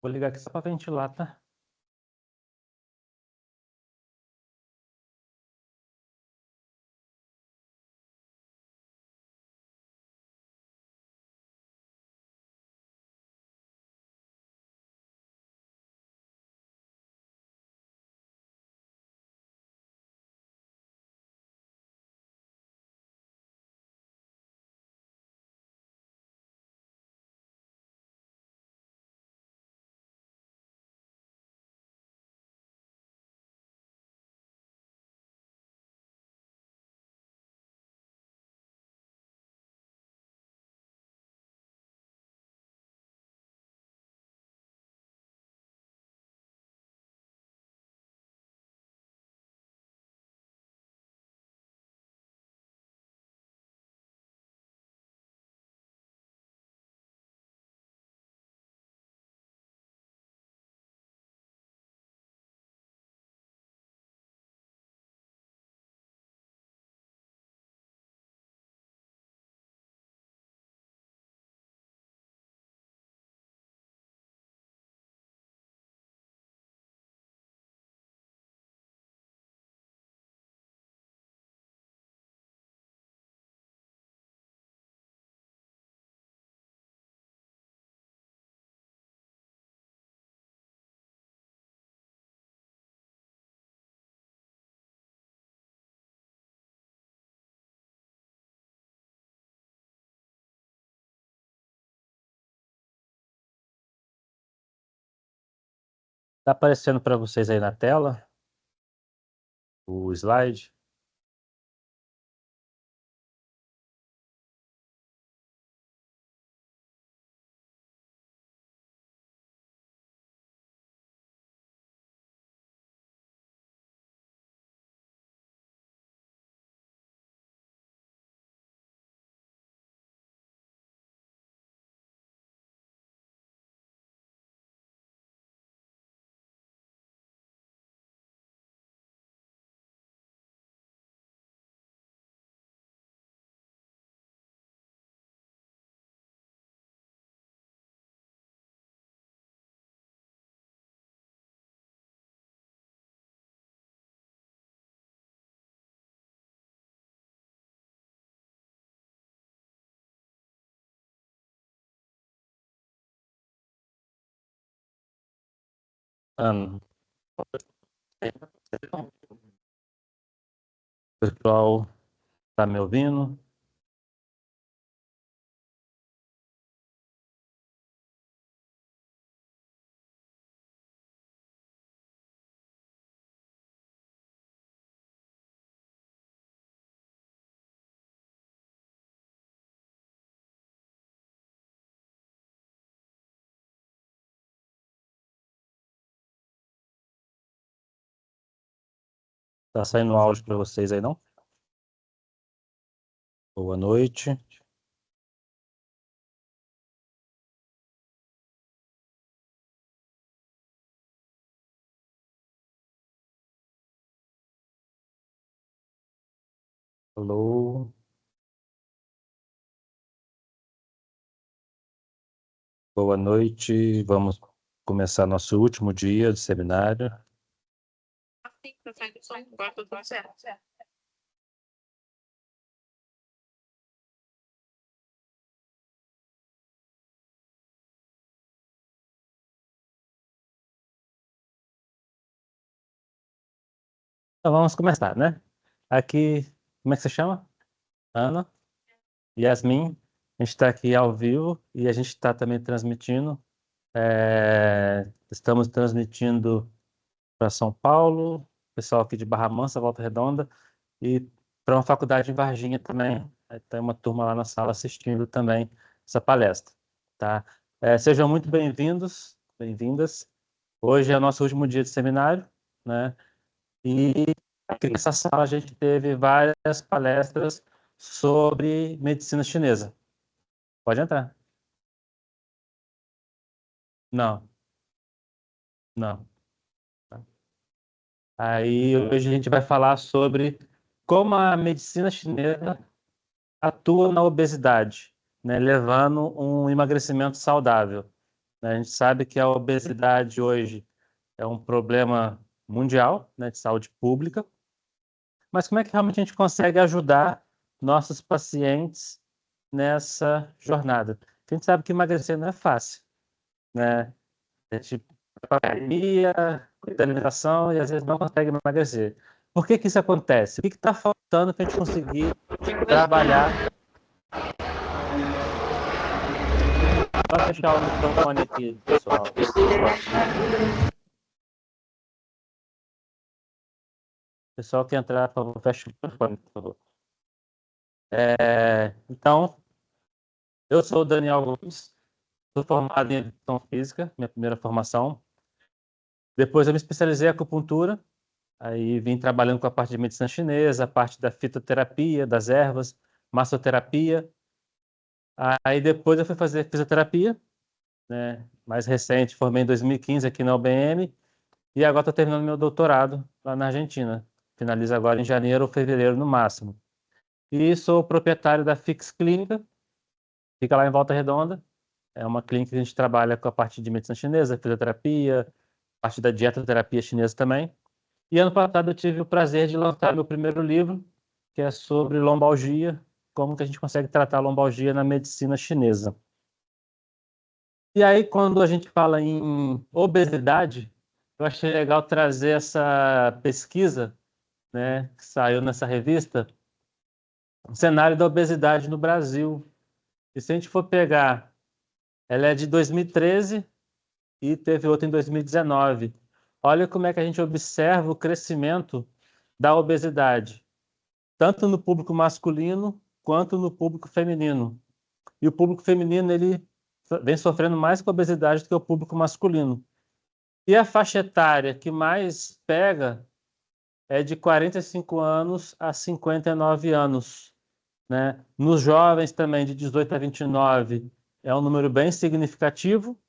Vou ligar aqui só para ventilar, tá? Tá aparecendo para vocês aí na tela o slide? Ana, o pessoal tá me ouvindo? Tá saindo áudio para vocês aí, não? Boa noite. Alô. Boa noite. Vamos começar nosso último dia de seminário. Então vamos começar, né? Aqui, como é que você chama? Ana? Yasmin. A gente está aqui ao vivo e a gente está também transmitindo. Estamos transmitindo para São Paulo, pessoal aqui de Barra Mansa, Volta Redonda, e para uma faculdade em Varginha também. Tem uma turma lá na sala assistindo também essa palestra, tá? Sejam muito bem-vindos, bem-vindas. Hoje é o nosso último dia de seminário, né? E aqui nessa sala a gente teve várias palestras sobre medicina chinesa. Pode entrar. Não, não. Aí hoje a gente vai falar sobre como a medicina chinesa atua na obesidade, né, levando um emagrecimento saudável. né? A gente sabe que a obesidade hoje é um problema mundial, né, de saúde pública, mas como é que realmente a gente consegue ajudar nossos pacientes nessa jornada? A gente sabe que emagrecer não é fácil, né? A gente vai para a academia, cuida da alimentação e às vezes não consegue emagrecer. Por que que isso acontece? O que está faltando para a gente conseguir trabalhar? Só fechar o microfone aqui, pessoal. Pessoal que entrar, por favor, feche o microfone, por favor. Então, eu sou o Daniel Gomes, sou formado em Educação Física, minha primeira formação. Depois eu me especializei em acupuntura, aí vim trabalhando com a parte de medicina chinesa, a parte da fitoterapia, das ervas, massoterapia. Aí depois eu fui fazer fisioterapia, né? Mais recente, formei em 2015 aqui na UBM, e agora estou terminando meu doutorado lá na Argentina. Finalizo agora em janeiro ou fevereiro no máximo. E sou proprietário da Fix Clínica, fica lá em Volta Redonda. É uma clínica que a gente trabalha com a parte de medicina chinesa, fisioterapia, parte da dietoterapia chinesa também. E ano passado eu tive o prazer de lançar meu primeiro livro, que é sobre lombalgia, como que a gente consegue tratar a lombalgia na medicina chinesa. E aí, quando a gente fala em obesidade, eu achei legal trazer essa pesquisa, né, que saiu nessa revista, o cenário da obesidade no Brasil. E se a gente for pegar, ela é de 2013 e teve outra em 2019. Olha como é que a gente observa o crescimento da obesidade, tanto no público masculino quanto no público feminino. E o público feminino ele vem sofrendo mais com a obesidade do que o público masculino. E a faixa etária que mais pega é de 45 anos a 59 anos, né? Nos jovens também, de 18 a 29, é um número bem significativo.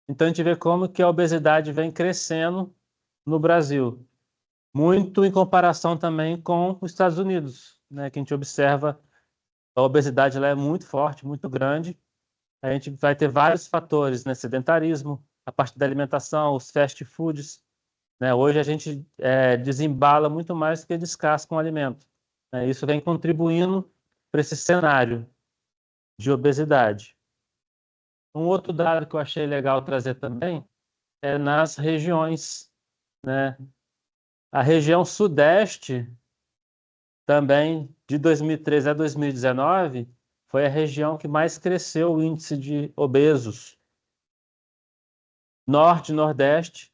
Então, a gente vê como que a obesidade vem crescendo no Brasil. Muito em comparação também com os Estados Unidos, né? Que a gente observa a obesidade lá é muito forte, muito grande. A gente vai ter vários fatores, né? Sedentarismo, a parte da alimentação, os fast foods, né? Hoje a gente desembala muito mais do que descasca um alimento, né? Isso vem contribuindo para esse cenário de obesidade. Um outro dado que eu achei legal trazer também é nas regiões, né? A região sudeste, também de 2013 a 2019, foi a região que mais cresceu o índice de obesos. Norte e Nordeste,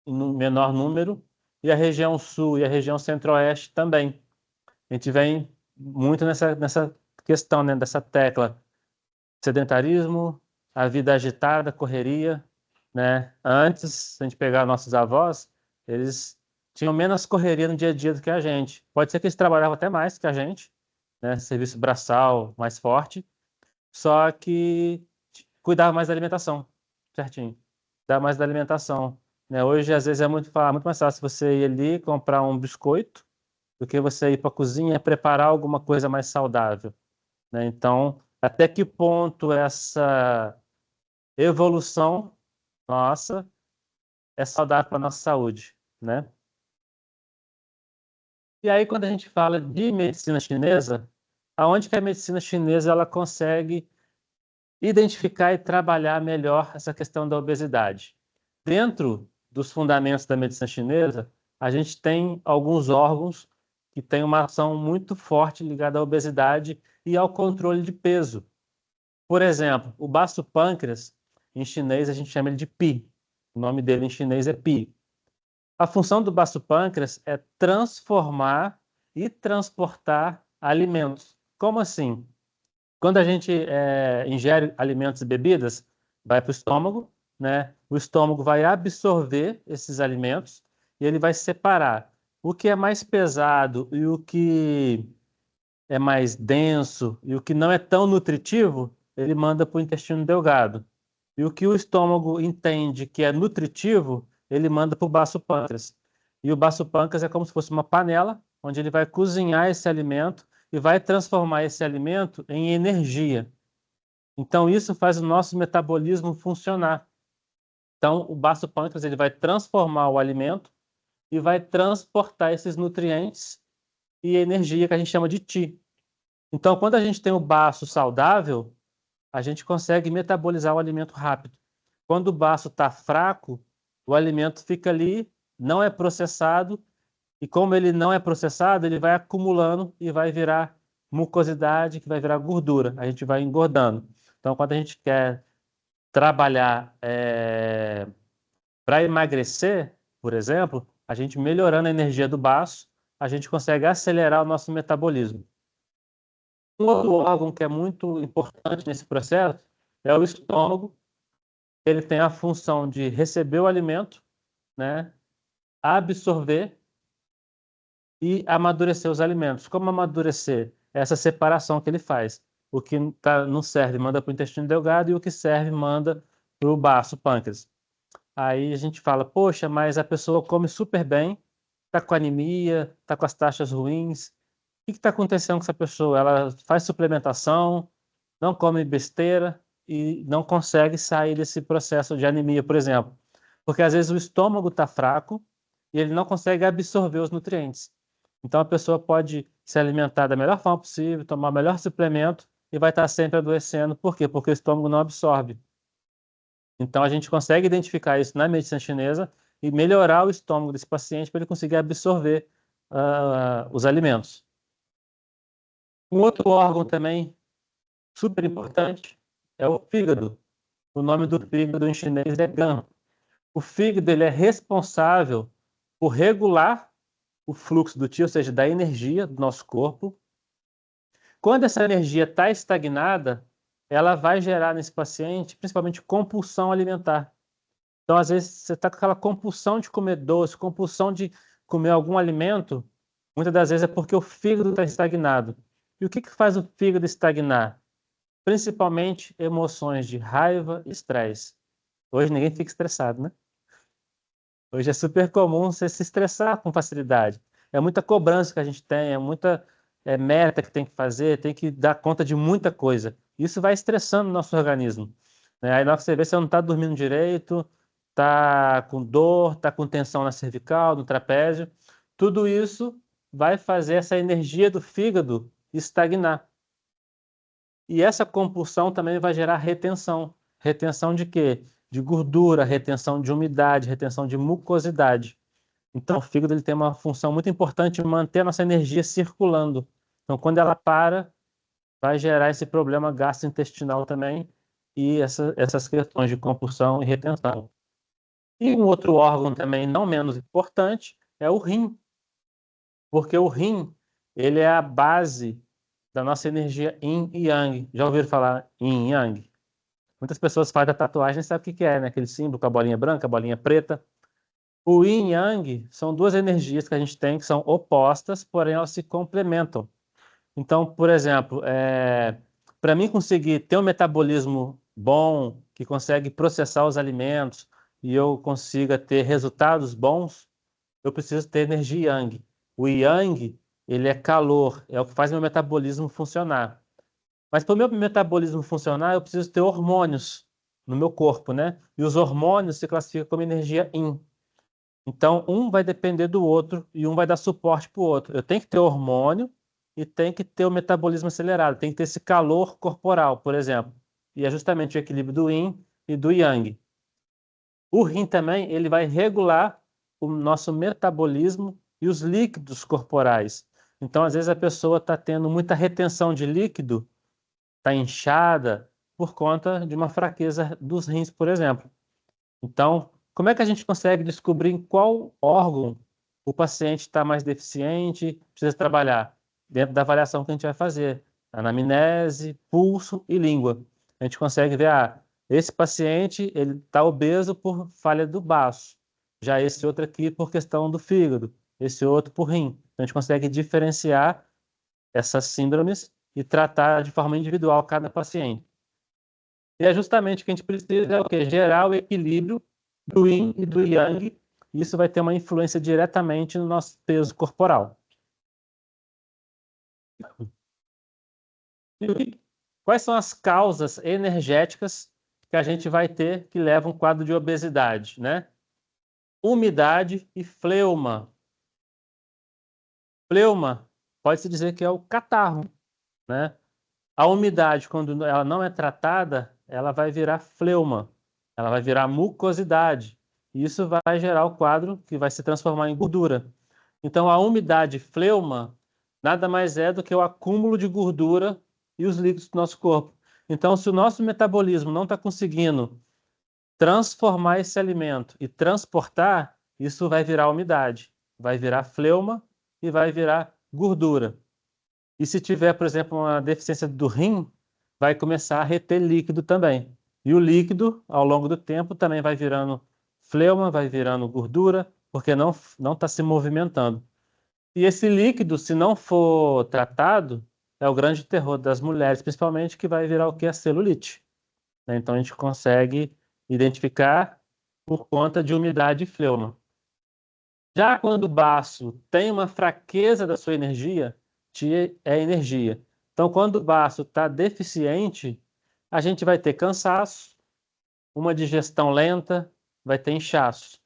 em menor número, e a região Sul e a região Centro-Oeste também. A gente vem muito nessa questão, né, dessa tecla sedentarismo, a vida agitada, correria, né? Antes, se a gente pegar nossos avós, eles tinham menos correria no dia a dia do que a gente. Pode ser que eles trabalhavam até mais que a gente, né? Serviço braçal mais forte, só que cuidava mais da alimentação, certinho. Cuidava mais da alimentação, né? Hoje, às vezes, é muito mais fácil você ir ali comprar um biscoito do que você ir para a cozinha e preparar alguma coisa mais saudável, né? Então, até que ponto essa evolução nossa é saudável para a nossa saúde, né? E aí, quando a gente fala de medicina chinesa, aonde que a medicina chinesa ela consegue identificar e trabalhar melhor essa questão da obesidade? Dentro dos fundamentos da medicina chinesa, a gente tem alguns órgãos que têm uma ação muito forte ligada à obesidade e ao controle de peso. Por exemplo, o baço pâncreas, em chinês a gente chama ele de Pi. O nome dele em chinês é Pi. A função do baço pâncreas é transformar e transportar alimentos. Como assim? Quando a gente ingere alimentos e bebidas, vai para o estômago, né? O estômago vai absorver esses alimentos e ele vai separar o que é mais pesado e o que é mais denso e o que não é tão nutritivo, ele manda para o intestino delgado. E o que o estômago entende que é nutritivo, ele manda para o baço pâncreas. E o baço pâncreas é como se fosse uma panela, onde ele vai cozinhar esse alimento e vai transformar esse alimento em energia. Então, isso faz o nosso metabolismo funcionar. Então, o baço pâncreas ele vai transformar o alimento e vai transportar esses nutrientes e energia que a gente chama de Ti. Então, quando a gente tem o baço saudável, a gente consegue metabolizar o alimento rápido. Quando o baço está fraco, o alimento fica ali, não é processado, e como ele não é processado, ele vai acumulando e vai virar mucosidade, que vai virar gordura. A gente vai engordando. Então, quando a gente quer trabalhar para emagrecer, por exemplo, a gente melhorando a energia do baço, a gente consegue acelerar o nosso metabolismo. Um outro órgão que é muito importante nesse processo é o estômago. Ele tem a função de receber o alimento, né, absorver e amadurecer os alimentos. Como amadurecer? Essa separação que ele faz. O que não serve manda para o intestino delgado e o que serve manda para o baço, pâncreas. Aí a gente fala, poxa, mas a pessoa come super bem, está com anemia, está com as taxas ruins. O que está acontecendo com essa pessoa? Ela faz suplementação, não come besteira e não consegue sair desse processo de anemia, por exemplo. Porque às vezes o estômago está fraco e ele não consegue absorver os nutrientes. Então a pessoa pode se alimentar da melhor forma possível, tomar o melhor suplemento e vai estar sempre adoecendo. Por quê? Porque o estômago não absorve. Então a gente consegue identificar isso na medicina chinesa e melhorar o estômago desse paciente para ele conseguir absorver os alimentos. Um outro órgão também super importante é o fígado. O nome do fígado em chinês é gan. O fígado ele é responsável por regular o fluxo do qi, ou seja, da energia do nosso corpo. Quando essa energia está estagnada, ela vai gerar nesse paciente, principalmente, compulsão alimentar. Então, às vezes, você está com aquela compulsão de comer doce, compulsão de comer algum alimento, muitas das vezes é porque o fígado está estagnado. E o que faz o fígado estagnar? Principalmente emoções de raiva e estresse. Hoje ninguém fica estressado, né? Hoje é super comum você se estressar com facilidade. É muita cobrança que a gente tem, é muita meta que tem que fazer, tem que dar conta de muita coisa. Isso vai estressando o nosso organismo, né? Aí na hora que você vê, você não está dormindo direito, está com dor, está com tensão na cervical, no trapézio. Tudo isso vai fazer essa energia do fígado estagnar. E essa compulsão também vai gerar retenção. Retenção de quê? De gordura, retenção de umidade, retenção de mucosidade. Então, o fígado ele tem uma função muito importante de manter a nossa energia circulando. Então, quando ela para, vai gerar esse problema gastrointestinal também e essas questões de compulsão e retenção. E um outro órgão também não menos importante é o rim, porque o rim ele é a base da nossa energia yin e yang. Já ouviram falar yin e yang? Muitas pessoas fazem a tatuagem e sabem o que que é, né? Aquele símbolo com a bolinha branca, a bolinha preta. O yin e yang são duas energias que a gente tem que são opostas, porém elas se complementam. Então, por exemplo, para mim conseguir ter um metabolismo bom, que consegue processar os alimentos e eu consiga ter resultados bons, eu preciso ter energia yang. O yang, ele é calor, é o que faz meu metabolismo funcionar. Mas para o meu metabolismo funcionar, eu preciso ter hormônios no meu corpo, né? E os hormônios se classificam como energia yin. Então, um vai depender do outro e um vai dar suporte para o outro. Eu tenho que ter hormônio e tenho que ter o metabolismo acelerado, tem que ter esse calor corporal, por exemplo. E é justamente o equilíbrio do yin e do yang. O rim também, ele vai regular o nosso metabolismo e os líquidos corporais. Então, às vezes a pessoa está tendo muita retenção de líquido, está inchada por conta de uma fraqueza dos rins, por exemplo. Então, como é que a gente consegue descobrir em qual órgão o paciente está mais deficiente, precisa trabalhar? Dentro da avaliação que a gente vai fazer, anamnese, pulso e língua. A gente consegue ver, esse paciente ele está obeso por falha do baço, já esse outro aqui por questão do fígado, esse outro por rim. Então, a gente consegue diferenciar essas síndromes e tratar de forma individual cada paciente. E é justamente o que a gente precisa, é o quê? Gerar o equilíbrio do yin e do yang. Isso vai ter uma influência diretamente no nosso peso corporal. E Quais são as causas energéticas que a gente vai ter que levam a um quadro de obesidade, né? Umidade e fleuma. Fleuma pode-se dizer que é o catarro, né? A umidade, quando ela não é tratada, ela vai virar fleuma, ela vai virar mucosidade. E isso vai gerar o quadro que vai se transformar em gordura. Então, a umidade fleuma nada mais é do que o acúmulo de gordura e os líquidos do nosso corpo. Então, se o nosso metabolismo não está conseguindo transformar esse alimento e transportar, isso vai virar umidade, vai virar fleuma e vai virar gordura. E se tiver, por exemplo, uma deficiência do rim, vai começar a reter líquido também. E o líquido, ao longo do tempo, também vai virando fleuma, vai virando gordura, porque não está se movimentando. E esse líquido, se não for tratado, é o grande terror das mulheres, principalmente, que vai virar o que? A celulite, né? Então a gente consegue identificar por conta de umidade e fleuma. Já quando o baço tem uma fraqueza da sua energia, Ti é energia. Então, quando o baço está deficiente, a gente vai ter cansaço, uma digestão lenta, vai ter inchaço.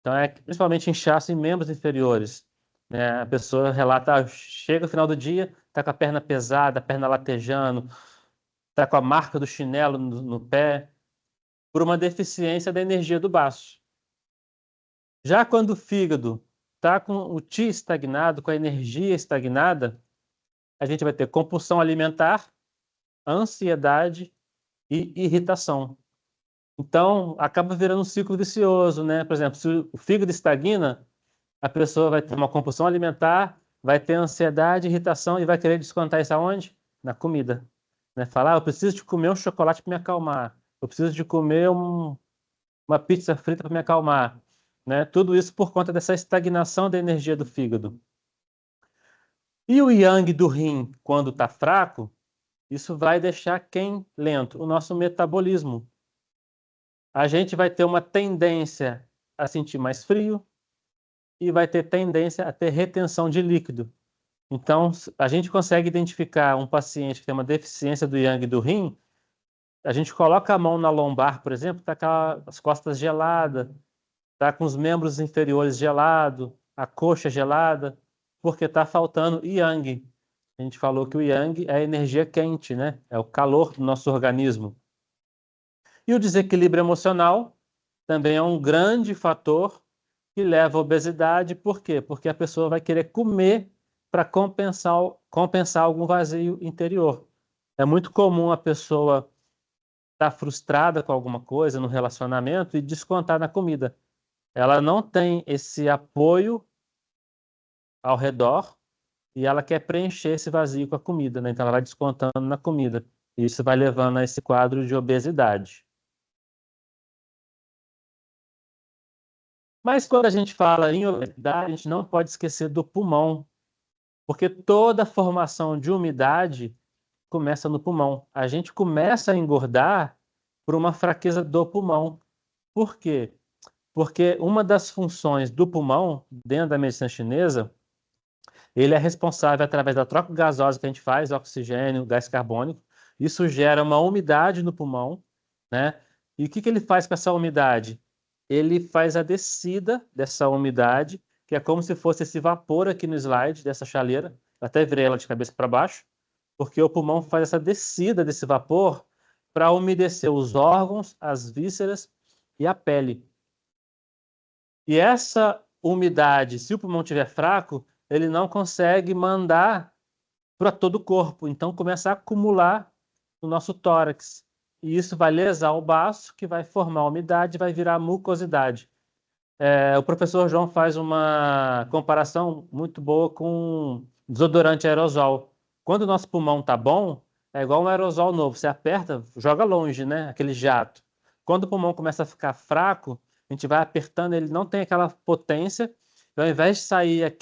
Então, é principalmente inchaço em membros inferiores, né? A pessoa relata, chega no final do dia, está com a perna pesada, a perna latejando, está com a marca do chinelo no pé, por uma deficiência da energia do baço. Já quando o fígado está com o Ti estagnado, com a energia estagnada, a gente vai ter compulsão alimentar, ansiedade e irritação. Então, acaba virando um ciclo vicioso, né? Por exemplo, se o fígado estagna, a pessoa vai ter uma compulsão alimentar, vai ter ansiedade, irritação e vai querer descontar isso aonde? Na comida. Né? Falar, eu preciso de comer um chocolate para me acalmar. Eu preciso de comer uma pizza frita para me acalmar. Né? Tudo isso por conta dessa estagnação da energia do fígado. E o yang do rim, quando está fraco, isso vai deixar quem lento? O nosso metabolismo. A gente vai ter uma tendência a sentir mais frio e vai ter tendência a ter retenção de líquido. Então, a gente consegue identificar um paciente que tem uma deficiência do yang do rim, a gente coloca a mão na lombar, por exemplo, está com as costas geladas, está com os membros inferiores gelados, a coxa gelada, porque está faltando yang. A gente falou que o yang é a energia quente, né? É o calor do nosso organismo. E o desequilíbrio emocional também é um grande fator que leva à obesidade. Por quê? Porque a pessoa vai querer comer para compensar algum vazio interior. É muito comum a pessoa estar frustrada com alguma coisa no relacionamento e descontar na comida. Ela não tem esse apoio ao redor e ela quer preencher esse vazio com a comida, né? Então ela vai descontando na comida. E isso vai levando a esse quadro de obesidade. Mas quando a gente fala em obesidade, a gente não pode esquecer do pulmão, porque toda a formação de umidade começa no pulmão. A gente começa a engordar por uma fraqueza do pulmão. Por quê? Porque uma das funções do pulmão, dentro da medicina chinesa, ele é responsável através da troca gasosa que a gente faz, oxigênio, gás carbônico. Isso gera uma umidade no pulmão, né? E o que ele faz com essa umidade? Ele faz a descida dessa umidade, que é como se fosse esse vapor aqui no slide dessa chaleira. Eu até virei ela de cabeça para baixo, porque o pulmão faz essa descida desse vapor para umedecer os órgãos, as vísceras e a pele. E essa umidade, se o pulmão estiver fraco, ele não consegue mandar para todo o corpo. Então começa a acumular no nosso tórax. E isso vai lesar o baço, que vai formar umidade, vai virar mucosidade. O professor João faz uma comparação muito boa com desodorante aerosol. Quando o nosso pulmão está bom, é igual um aerosol novo. Você aperta, joga longe, né? Aquele jato. Quando o pulmão começa a ficar fraco, a gente vai apertando, ele não tem aquela potência. E ao invés de sair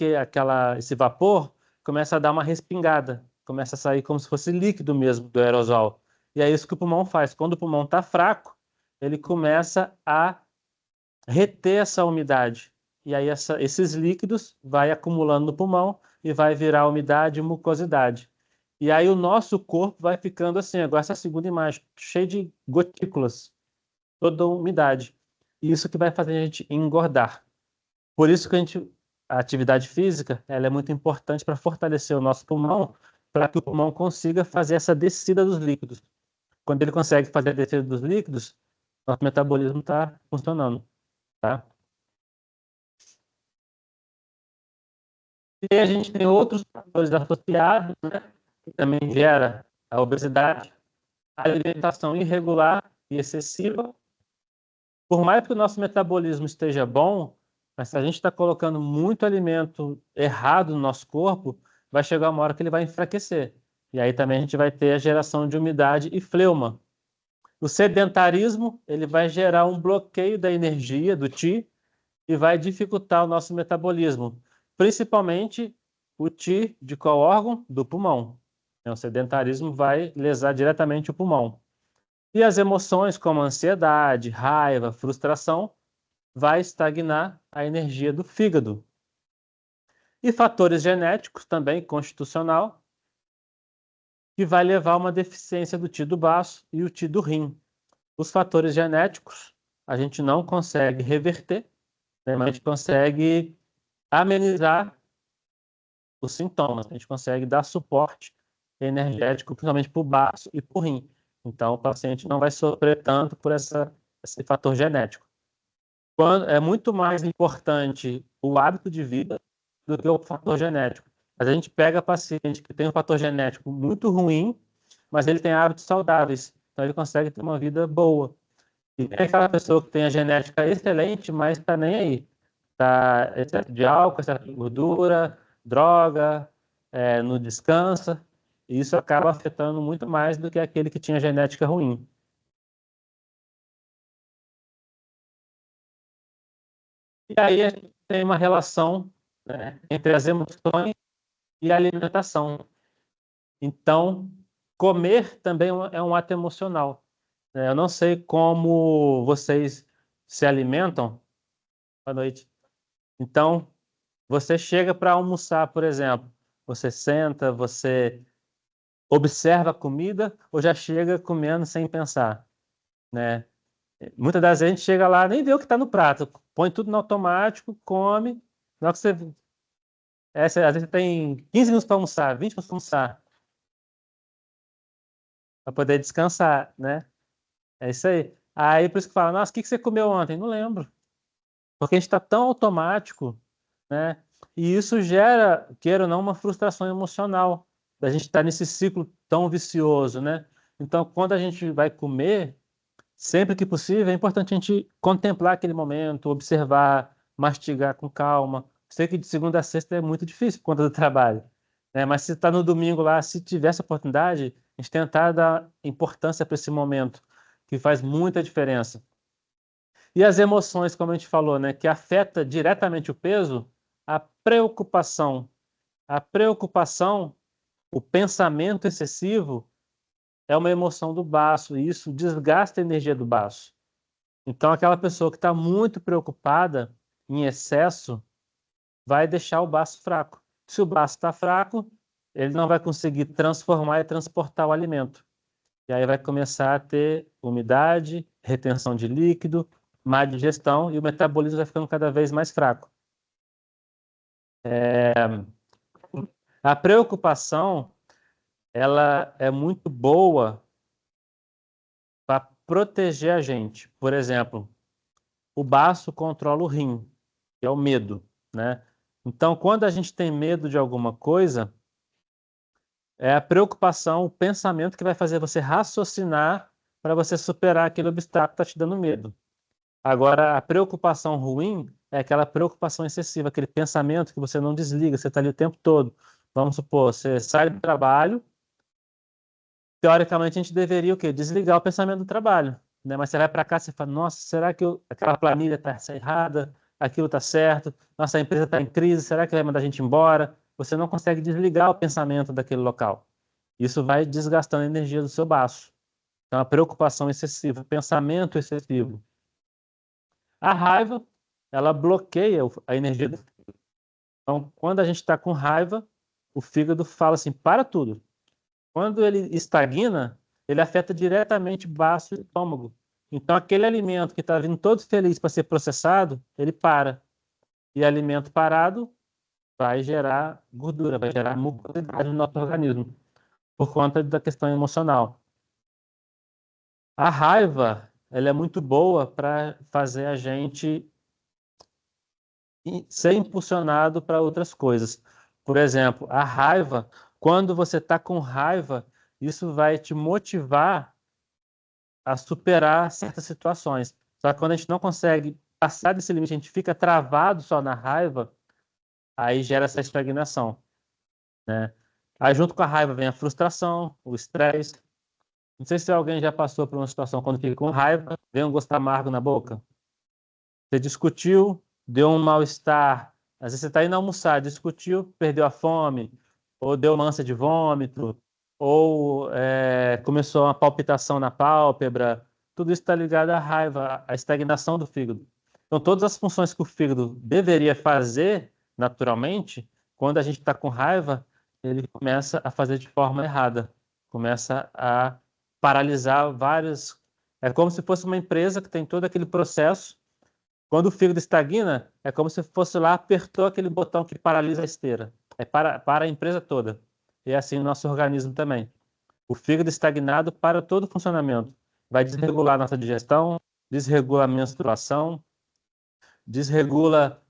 esse vapor, começa a dar uma respingada. Começa a sair como se fosse líquido mesmo do aerosol. E é isso que o pulmão faz. Quando o pulmão está fraco, ele começa a reter essa umidade. E aí esses líquidos vai acumulando no pulmão e vai virar umidade e mucosidade. E aí o nosso corpo vai ficando assim, agora essa segunda imagem, cheio de gotículas, toda umidade. Isso que vai fazer a gente engordar. Por isso que a atividade física, ela é muito importante para fortalecer o nosso pulmão, para que o pulmão consiga fazer essa descida dos líquidos. Quando ele consegue fazer a descida dos líquidos, nosso metabolismo está funcionando, tá? E a gente tem outros fatores associados, né, que também gera a obesidade, a alimentação irregular e excessiva. Por mais que o nosso metabolismo esteja bom, mas se a gente está colocando muito alimento errado no nosso corpo, vai chegar uma hora que ele vai enfraquecer. E aí também a gente vai ter a geração de umidade e fleuma. O sedentarismo, ele vai gerar um bloqueio da energia, do Ti, e vai dificultar o nosso metabolismo, principalmente o Ti de qual órgão? Do pulmão. O sedentarismo vai lesar diretamente o pulmão. E as emoções como ansiedade, raiva, frustração, vai estagnar a energia do fígado. E fatores genéticos também, constitucional, que vai levar a uma deficiência do Ti do baço e o Ti do rim. Os fatores genéticos a gente não consegue reverter, né, mas a gente consegue amenizar os sintomas, a gente consegue dar suporte energético, principalmente para o baço e para o rim. Então, o paciente não vai sofrer tanto por esse fator genético. É muito mais importante o hábito de vida do que o fator genético. Mas a gente pega paciente que tem um fator genético muito ruim, mas ele tem hábitos saudáveis, então ele consegue ter uma vida boa. E tem aquela pessoa que tem a genética excelente, mas está nem aí. Está excesso de álcool, excesso de gordura, droga, não descansa. E isso acaba afetando muito mais do que aquele que tinha genética ruim. E aí a gente tem uma relação, né, entre as emoções e a alimentação. Então, comer também é um ato emocional. Eu não sei como vocês se alimentam. Boa noite. Então, você chega para almoçar, por exemplo, você senta, você observa a comida ou já chega comendo sem pensar, né? Muitas das vezes a gente chega lá, nem vê o que está no prato, põe tudo no automático, come. Na hora que às vezes você tem 15 minutos para almoçar, 20 minutos para almoçar, para poder descansar, né? É isso aí. Aí por isso que fala, nossa, o que você comeu ontem? Não lembro. Porque a gente está tão automático, né? E isso gera, queira ou não, uma frustração emocional da gente estar nesse ciclo tão vicioso, né? Então, quando a gente vai comer, sempre que possível, é importante a gente contemplar aquele momento, observar, mastigar com calma. Sei que de segunda a sexta é muito difícil por conta do trabalho, né? Mas se está no domingo lá, se tiver essa oportunidade, a gente tentar dar importância para esse momento, que faz muita diferença. E as emoções, como a gente falou, né, que afeta diretamente o peso, a preocupação. A preocupação, o pensamento excessivo, é uma emoção do baço, e isso desgasta a energia do baço. Então, aquela pessoa que está muito preocupada em excesso vai deixar o baço fraco. Se o baço está fraco, ele não vai conseguir transformar e transportar o alimento. E aí vai começar a ter umidade, retenção de líquido, má digestão e o metabolismo vai ficando cada vez mais fraco. A preocupação, ela é muito boa para proteger a gente. Por exemplo, o baço controla o rim, que é o medo, né? Então, quando a gente tem medo de alguma coisa, é a preocupação, o pensamento que vai fazer você raciocinar para você superar aquele obstáculo que está te dando medo. Agora, a preocupação ruim é aquela preocupação excessiva, aquele pensamento que você não desliga, você está ali o tempo todo. Vamos supor, você sai do trabalho, teoricamente a gente deveria o quê? Desligar o pensamento do trabalho, né? Mas você vai para cá e fala, nossa, será que aquela planilha está errada? Aquilo está certo? Nossa, a empresa está em crise, será que vai mandar a gente embora? Você não consegue desligar o pensamento daquele local. Isso vai desgastando a energia do seu baço. Então, a preocupação excessiva, o pensamento excessivo. A raiva, ela bloqueia a energia do fígado. Então, quando a gente está com raiva, o fígado fala assim, para tudo. Quando ele estagna, ele afeta diretamente baço e estômago. Então, aquele alimento que está vindo todo feliz para ser processado, ele para. E alimento parado vai gerar gordura, vai gerar mucosidade no nosso organismo, por conta da questão emocional. A raiva, ela é muito boa para fazer a gente ser impulsionado para outras coisas. Por exemplo, a raiva, quando você está com raiva, isso vai te motivar a superar certas situações. Só que quando a gente não consegue passar desse limite, a gente fica travado só na raiva, aí gera essa estagnação, né? Aí junto com a raiva vem a frustração, o estresse. Não sei se alguém já passou por uma situação quando fica com raiva, vem um gosto amargo na boca. Você discutiu, deu um mal-estar. Às vezes você está indo almoçar, discutiu, perdeu a fome, ou deu uma ânsia de vômito, ou começou uma palpitação na pálpebra. Tudo isso está ligado à raiva, à estagnação do fígado. Então, todas as funções que o fígado deveria fazer naturalmente, quando a gente está com raiva, ele começa a fazer de forma errada, começa a paralisar vários. É como se fosse uma empresa que tem todo aquele processo. Quando o fígado estagna, é como se fosse lá, apertou aquele botão que paralisa a esteira. É para a empresa toda. E é assim o nosso organismo também. O fígado estagnado para todo o funcionamento. Vai desregular a nossa digestão, desregula a menstruação, desregula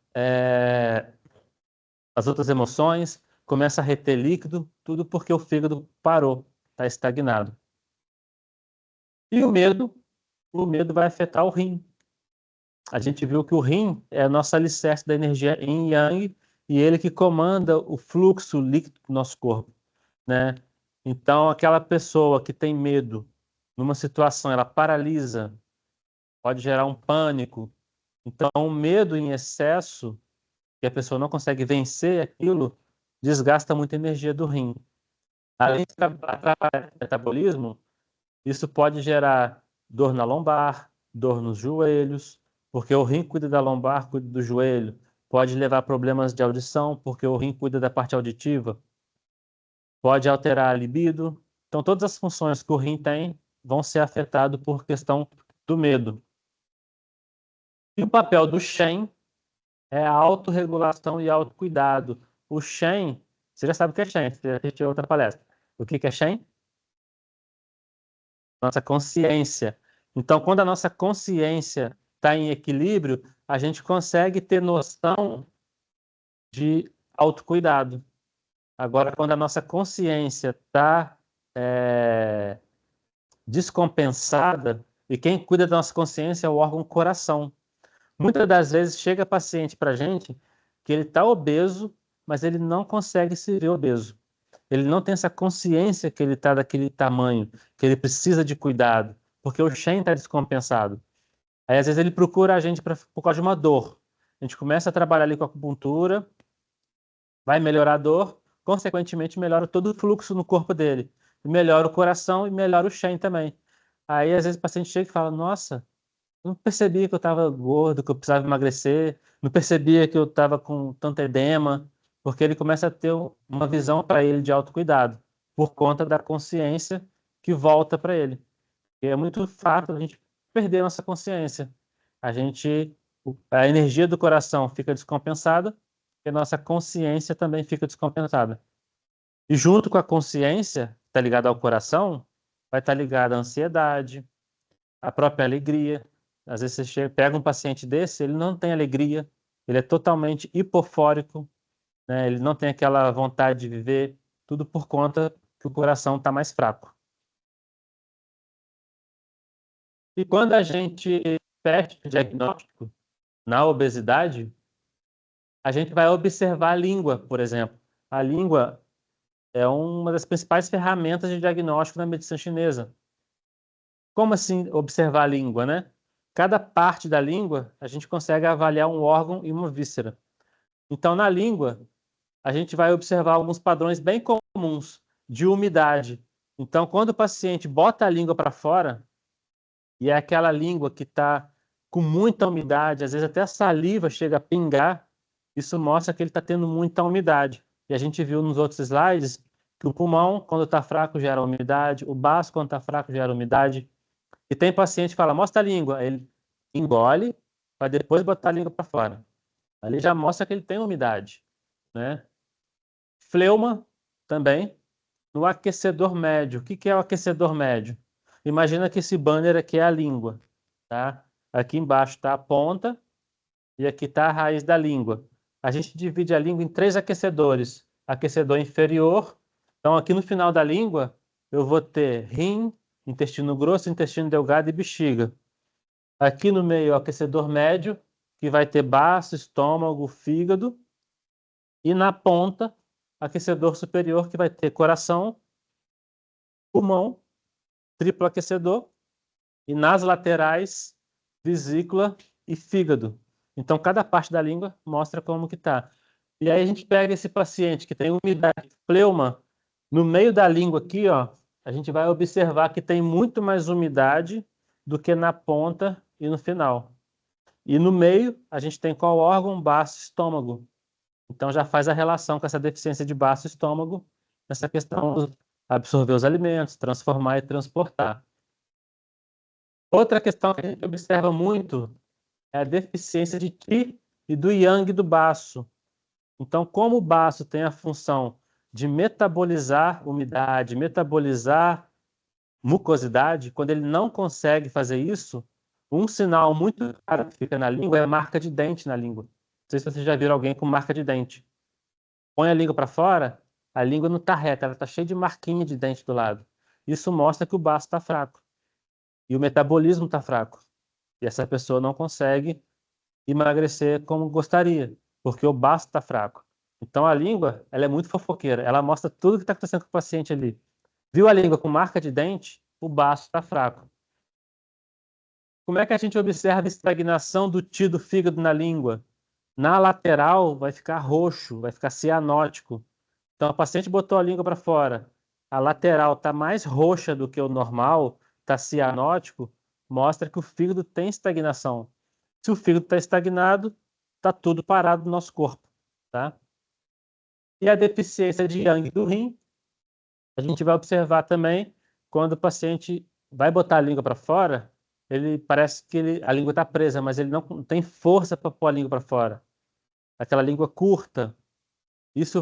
as outras emoções, começa a reter líquido, tudo porque o fígado parou, está estagnado. E o medo vai afetar o rim. A gente viu que o rim é o nosso alicerce da energia yin e yang, e ele que comanda o fluxo líquido do nosso corpo, né? Então, aquela pessoa que tem medo numa situação, ela paralisa, pode gerar um pânico. Então, o medo em excesso, que a pessoa não consegue vencer aquilo, desgasta muita energia do rim. Além de atrapalhar o metabolismo, isso pode gerar dor na lombar, dor nos joelhos, porque o rim cuida da lombar, cuida do joelho. Pode levar a problemas de audição, porque o rim cuida da parte auditiva. Pode alterar a libido. Então, todas as funções que o rim tem vão ser afetadas por questão do medo. E o papel do Shen é a autorregulação e autocuidado. O Shen, você já sabe o que é Shen, você já assistiu outra palestra. O que é Shen? Nossa consciência. Então, quando a nossa consciência está em equilíbrio, a gente consegue ter noção de autocuidado. Agora, quando a nossa consciência está descompensada, e quem cuida da nossa consciência é o órgão coração. Muitas das vezes chega paciente para a gente que ele está obeso, mas ele não consegue se ver obeso. Ele não tem essa consciência que ele está daquele tamanho, que ele precisa de cuidado, porque o Shen está descompensado. Aí, às vezes, ele procura a gente por causa de uma dor. A gente começa a trabalhar ali com a acupuntura, vai melhorar a dor, consequentemente, melhora todo o fluxo no corpo dele. E melhora o coração e melhora o Shen também. Aí, às vezes, o paciente chega e fala: Nossa, eu não percebia que eu estava gordo, que eu precisava emagrecer, não percebia que eu estava com tanto edema, porque ele começa a ter uma visão para ele de autocuidado, por conta da consciência que volta para ele. E é muito fácil a gente perder nossa consciência. A energia do coração fica descompensada e a nossa consciência também fica descompensada. E junto com a consciência, está ligada ao coração, vai estar ligada a ansiedade, a própria alegria. Às vezes você pega um paciente desse, ele não tem alegria, ele é totalmente hipofórico, né? Ele não tem aquela vontade de viver, tudo por conta que o coração está mais fraco. E quando a gente fecha o diagnóstico na obesidade, a gente vai observar a língua, por exemplo. A língua é uma das principais ferramentas de diagnóstico na medicina chinesa. Como assim observar a língua, né? Cada parte da língua a gente consegue avaliar um órgão e uma víscera. Então, na língua, a gente vai observar alguns padrões bem comuns de umidade. Então, quando o paciente bota a língua para fora, e é aquela língua que está com muita umidade, às vezes até a saliva chega a pingar, isso mostra que ele está tendo muita umidade. E a gente viu nos outros slides que o pulmão, quando está fraco, gera umidade, o baço, quando está fraco, gera umidade. E tem paciente que fala, mostra a língua. Ele engole para depois botar a língua para fora. Ali já mostra que ele tem umidade, né? Fleuma também, no aquecedor médio. O que que é o aquecedor médio? Imagina que esse banner aqui é a língua, tá? Aqui embaixo está a ponta e aqui está a raiz da língua. A gente divide a língua em 3 aquecedores. Aquecedor inferior. Então, aqui no final da língua, eu vou ter rim, intestino grosso, intestino delgado e bexiga. Aqui no meio, o aquecedor médio, que vai ter baço, estômago, fígado. E na ponta, aquecedor superior, que vai ter coração, pulmão, triplo aquecedor. E nas laterais, vesícula e fígado. Então, cada parte da língua mostra como que está. E aí a gente pega esse paciente que tem umidade, fleuma, no meio da língua aqui, ó, a gente vai observar que tem muito mais umidade do que na ponta e no final. E no meio, a gente tem qual órgão? Baço, estômago. Então já faz a relação com essa deficiência de baço e estômago, nessa questão de absorver os alimentos, transformar e transportar. Outra questão que a gente observa muito é a deficiência de Qi e do Yang do baço. Então, como o baço tem a função de metabolizar umidade, metabolizar mucosidade, quando ele não consegue fazer isso, um sinal muito claro que fica na língua é a marca de dente na língua. Não sei se vocês já viram alguém com marca de dente. Põe a língua para fora, a língua não está reta, ela está cheia de marquinha de dente do lado. Isso mostra que o baço está fraco e o metabolismo está fraco. E essa pessoa não consegue emagrecer como gostaria, porque o baço está fraco. Então a língua, ela é muito fofoqueira, ela mostra tudo o que está acontecendo com o paciente ali. Viu a língua com marca de dente? O baço está fraco. Como é que a gente observa a estagnação do Ti do fígado na língua? Na lateral vai ficar roxo, vai ficar cianótico. Então a paciente botou a língua para fora, a lateral está mais roxa do que o normal, está cianótico, mostra que o fígado tem estagnação. Se o fígado está estagnado, está tudo parado no nosso corpo, tá? E a deficiência de Yang do rim, a gente vai observar também quando o paciente vai botar a língua para fora, ele parece que a língua está presa, mas ele não tem força para pôr a língua para fora. Aquela língua curta. Isso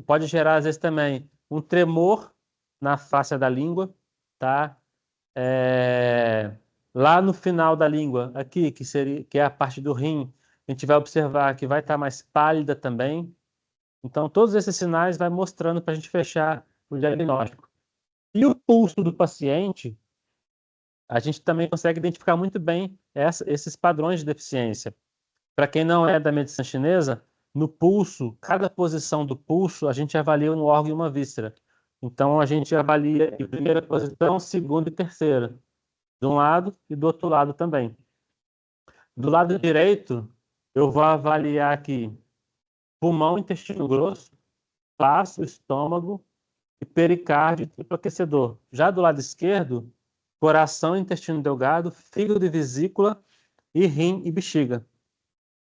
pode gerar, às vezes, também um tremor na face da língua, tá? Lá no final da língua, aqui, que é a parte do rim, a gente vai observar que vai estar mais pálida também. Então, todos esses sinais vai mostrando para a gente fechar o diagnóstico. E o pulso do paciente, a gente também consegue identificar muito bem esses padrões de deficiência. Para quem não é da medicina chinesa, no pulso, cada posição do pulso, a gente avalia um órgão e uma víscera. Então, a gente avalia em primeira posição, segunda e terceira, de um lado e do outro lado também. Do lado direito, eu vou avaliar aqui pulmão, intestino grosso, baço, estômago e pericárdio e triplo aquecedor. Já do lado esquerdo, coração, intestino delgado, fígado e vesícula e rim e bexiga.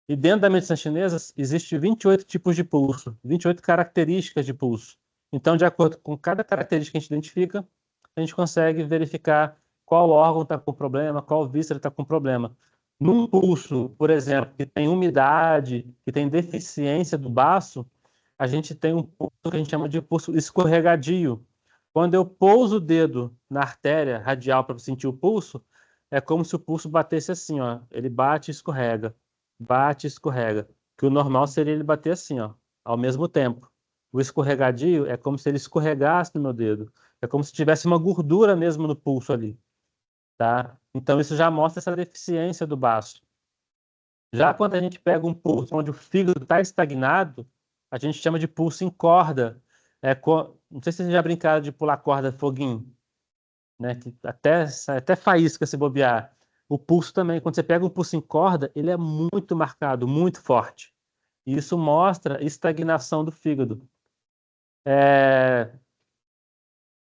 E dentro da medicina chinesa, existe 28 tipos de pulso, 28 características de pulso. Então, de acordo com cada característica que a gente identifica, a gente consegue verificar qual órgão está com problema, qual víscera está com problema. Num pulso, por exemplo, que tem umidade, que tem deficiência do baço, a gente tem um pulso que a gente chama de pulso escorregadio. Quando eu pouso o dedo na artéria radial para sentir o pulso, é como se o pulso batesse assim, ó. Ele bate e escorrega, bate e escorrega. Que o normal seria ele bater assim, ó, ao mesmo tempo. O escorregadio é como se ele escorregasse no meu dedo. É como se tivesse uma gordura mesmo no pulso ali, tá? Então isso já mostra essa deficiência do baço. Já quando a gente pega um pulso onde o fígado está estagnado, a gente chama de pulso em corda. Não sei se vocês já brincaram de pular corda foguinho, né? Que até faísca se bobear. O pulso também, quando você pega um pulso em corda, ele é muito marcado, muito forte. E isso mostra estagnação do fígado.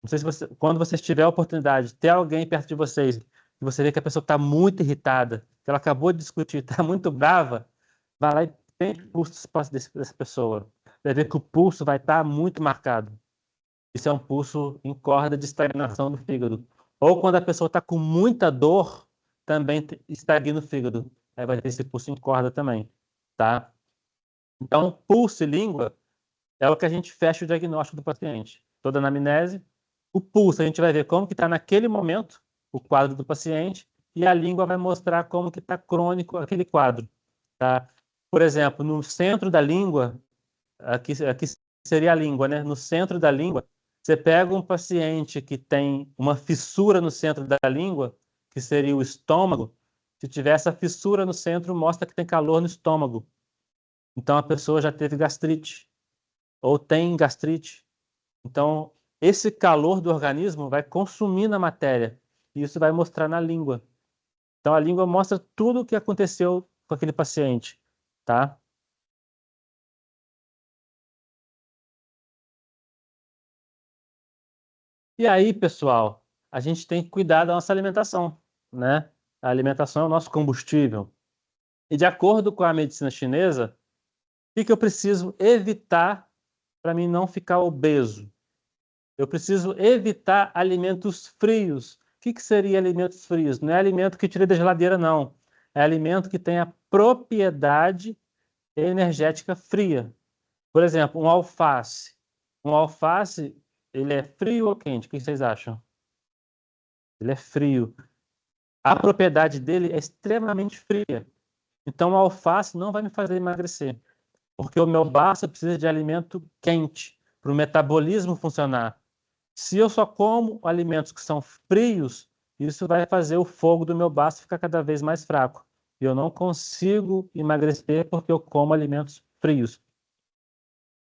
Não sei se quando vocês tiverem a oportunidade de ter alguém perto de vocês, e você vê que a pessoa está muito irritada, que ela acabou de discutir, está muito brava, vai lá e tente o pulso dessa pessoa. Vai ver que o pulso vai estar muito marcado. Isso é um pulso em corda de estagnação do fígado. Ou quando a pessoa está com muita dor, também estagna o fígado. Aí vai ter esse pulso em corda também, tá? Então, pulso e língua é o que a gente fecha o diagnóstico do paciente. Toda anamnese, o pulso a gente vai ver como que está naquele momento o quadro do paciente e a língua vai mostrar como que está crônico aquele quadro, tá? Por exemplo, no centro da língua, aqui seria a língua, né? No centro da língua, você pega um paciente que tem uma fissura no centro da língua, que seria o estômago. Se tiver essa fissura no centro, mostra que tem calor no estômago. Então a pessoa já teve gastrite ou tem gastrite. Então esse calor do organismo vai consumir a matéria e isso vai mostrar na língua. Então a língua mostra tudo o que aconteceu com aquele paciente, tá? E aí, pessoal, a gente tem que cuidar da nossa alimentação, né? A alimentação é o nosso combustível. E de acordo com a medicina chinesa, o que que eu preciso evitar para mim não ficar obeso? Eu preciso evitar alimentos frios. O que que seria alimentos frios? Não é alimento que tira da geladeira, não. É alimento que tem a propriedade energética fria. Por exemplo, um alface. Um alface, ele é frio ou quente? O que vocês acham? Ele é frio. A propriedade dele é extremamente fria. Então, o alface não vai me fazer emagrecer, porque o meu baço precisa de alimento quente para o metabolismo funcionar. Se eu só como alimentos que são frios, isso vai fazer o fogo do meu baço ficar cada vez mais fraco. E eu não consigo emagrecer porque eu como alimentos frios.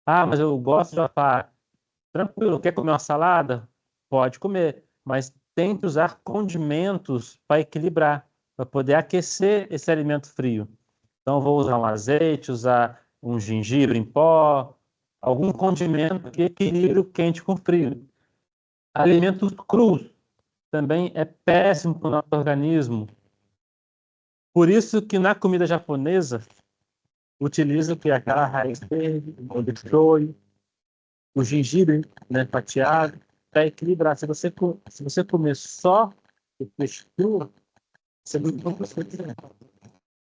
Ah, mas eu gosto de alface. Tranquilo, quer comer uma salada? Pode comer, mas tente usar condimentos para equilibrar, para poder aquecer esse alimento frio. Então, vou usar um azeite, usar um gengibre em pó, algum condimento que equilibre o quente com o frio. Alimentos crus também é péssimo para o nosso organismo. Por isso que na comida japonesa utiliza que é aquela raiz verde, o shoyu, o gengibre, né, fatiado, para equilibrar. Se você comer só o peixe cru, você não consegue.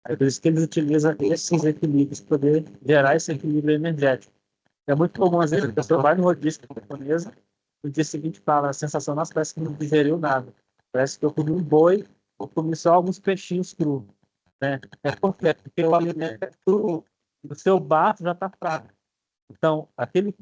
É por isso que eles utilizam esses equilíbrios para poder gerar esse equilíbrio energético. É muito comum, às vezes, a pessoa vai no rodízio japonesa, no dia seguinte fala, a sensação, nossa, parece que não digeriu nada. Parece que eu comi um boi, ou comi só alguns peixinhos crus. Né? É porque o alimento é cru, o seu bafo já está fraco. Então, aquele.